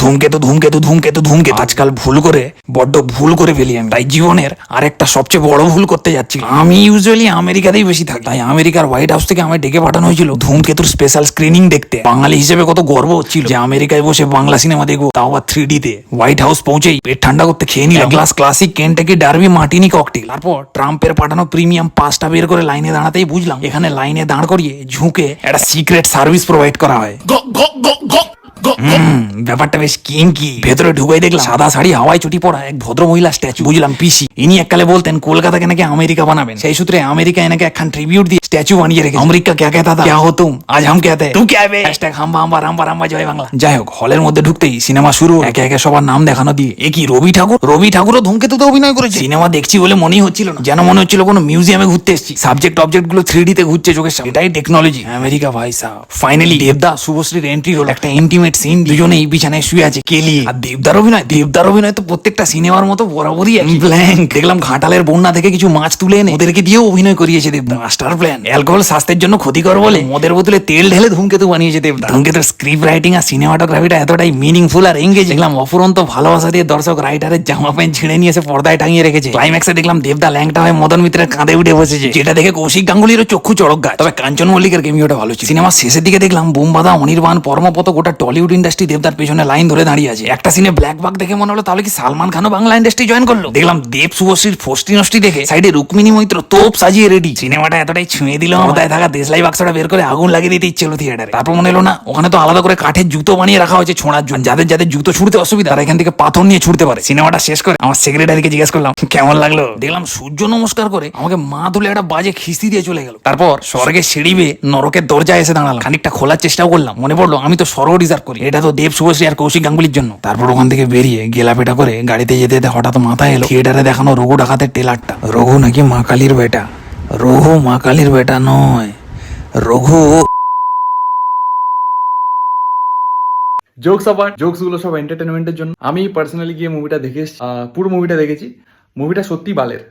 ধূমকেতু ধূমকেতু ধূমকেতু ধূমকেতু আজকাল বড্ড ভুল করে ফেলি আমি। তাই জীবনের আরেকটা সবচেয়ে বড় ভুল করতে যাচ্ছি। আমি ইউজুয়ালি আমেরিকাতেই বেশি থাকি, তাই আমেরিকার হোয়াইট হাউস থেকে আমায় ডেকে পাঠানো হয়েছিল ধূমকেতুর স্পেশাল স্ক্রিনিং দেখতে। বাঙালি হিসেবে কত গর্ব হচ্ছিল যে আমেরিকায় বসে বাংলা সিনেমা দেখবো, তাও আবার 3D তে। হোয়াইট হাউস পৌঁছেই পেট ঠান্ডা করতে খেয়ে নিলাম glass classic Kentucky derby martini cocktail. তারপর ট্রাম্পের পাঠানো প্রিমিয়াম পাঁচটা বের করে লাইনে দাঁড়াতেই বুঝলাম এখানে লাইনে দাঁড় করিয়ে ঝুঁকে একটা সিক্রেট সার্ভিস প্রোভাইড করা হয়। ব্যাপারটা বেশ কিঙ্কি। ভেতরে ঢুকাই দেখলাম সাদা শাড়ি হাওয়াই চটি পড়া এক ভদ্র মহিলা স্ট্যাচু। বুঝলাম পিসি। ইনি এককালে বলতেন কলকাতাকে নাকি আমেরিকা বানাবেন, সেই সূত্রে আমেরিকা এনাকে একখান ট্রিবিউট দিয়ে স্ট্যাচু বানিয়ে রেখেছে। আমেরিকা क्या कहता था, क्या हो तुम, आज हम कहते हैं तुम क्या है। হ্যাশট্যাগ হাম্বা হাম্বা রাম্বা রাম্বা জয় বাংলা। যাই হোক, হলের মধ্যে ঢুকতেই সিনেমা শুরু। একে একে সবার নাম দেখানো দিয়ে এ কি রবি ঠাকুরও ধূমকেতুতে অভিনয় করেছে। সিনেমা দেখছি বলে মনেই হচ্ছিল না, যেন মনে হচ্ছিল কোনো মিউজিয়ামে ঘুরতে এসেছি। সাবজেক্ট অবজেক্ট গুলো 3D তে ঘুরছে চোখের সামনে। এটাই টেকনোলজি আমেরিকা ভাই সাহেব। ফাইনালি দেবদা শুভশ্রীর এন্ট্রি হলো। একটা ইন্টিমেট সিন, দুজনেই বিছানায় শুয়ে আছে কেলিয়ে। আর দেবদার অভিনয় তো প্রত্যেকটা সিনেমার মতো বরাবরই ব্ল্যাঙ্ক। দেখলাম ঘাটালের বন্যা থেকে কিছু মাছ তুলে এনে ওদেরকে দিয়েও অভিনয় করিয়েছে দেবদা। Master plan. অ্যালকোহল স্বাস্থ্যের জন্য ক্ষতিকর বলে মদের বোতলে তেল ঢেলে ধূমকেতু বানিয়েছে দেবদা। ধূমকেতুর স্ক্রিপ্ট রাইটিং আর সিনেমাটোগ্রাফিটা এতটাই মিনিংফুল আর এঙ্গেজ। দেখলাম অফুরন্ত ভালোবাসা দিয়ে দর্শক রাইটারের জামা প্যান্ট ছিঁড়ে নিয়ে এসে পর্দায় টাঙিয়ে রেখেছে। ক্লাইম্যাক্সে দেখলাম দেবদা ল্যাংটা হয়ে মদন মিত্রের কাঁধে উঠে বসেছে, যেটা দেখে কৌশিক গাঙ্গুলিরও চক্ষু চড়ক গাছ। তবে কাঞ্চন মল্লিকের কেমিওটা ভালো ছিল। সিনেমার শেষের দিকে দেখলাম বোমবাদা, অনির্বাণ, পরমপত, গোটা টলিউড ইন্ডাস্ট্রি দেবদার পেছনে লাইন ধরে দাঁড়িয়ে আছে। একটা সিনে ব্ল্যাক বাগ দেখে মনে হলো তাহলে কি সালমান খানও বাংলা ইন্ডাস্ট্রি জয়েন করলো। দেখলাম দেব শুভশ্রীর ফষ্টি নষ্টি দেখে সাইডে রুক্মিণী মৈত্র তোপ সাজিয়ে রেডি। সিনেমাটা এতটাই ছুঁয়ে দিল মাথায় থাকা দেশলাই বাক্সটা বের করে আগুন লাগিয়ে দিতে ইচ্ছে হলো থিয়েটারে। তারপর মনে হলো না, ওখানে তো আলাদা করে কাঠের জুতো বানিয়ে রাখা হয়েছে ছোঁড়ার জন্য। যাদের জুতো ছুঁড়তে অসুবিধা তারা এখান থেকে পাথর নিয়ে ছুঁড়তে পারে। সিনেমাটা শেষ করে আমার সেক্রেটারিকে জিজ্ঞেস করলাম কেমন লাগলো। দেখলাম সূর্য নমস্কার করে আমাকে মা তুলে একটা বাজে খিস্তি দিয়ে চলে গেল। তারপর স্বর্গের সিঁড়ি বেয়ে নরকের দরজায় এসে দাঁড়ালাম। খানিকটা খোলার চেষ্টাও করলাম, মনে পড়লো আমি তো স্বর্গ ডিজার্ভ করি, এটা তো দেব শুভশ্রী আর কৌশিক গাঙ্গুলির জন্য। তারপর ওখান থেকে বেরিয়ে গেলাপেটা করে গাড়িতে যেতে যেতে হঠাৎ মাথায় এলো থিয়েটারে দেখানো রঘু ডাকাতের টেলারটা। রঘু নাকি মা কালীর বেটা। রঘু মা কালীর বেটা নয়, রঘু। জোকস আবার জোকস গুলো সব এন্টারটেনমেন্টের জন্য। আমি পার্সোনালি গিয়ে মুভিটা দেখে এসেছি, পুরো মুভিটা দেখেছি। মুভিটা সত্যি বালের।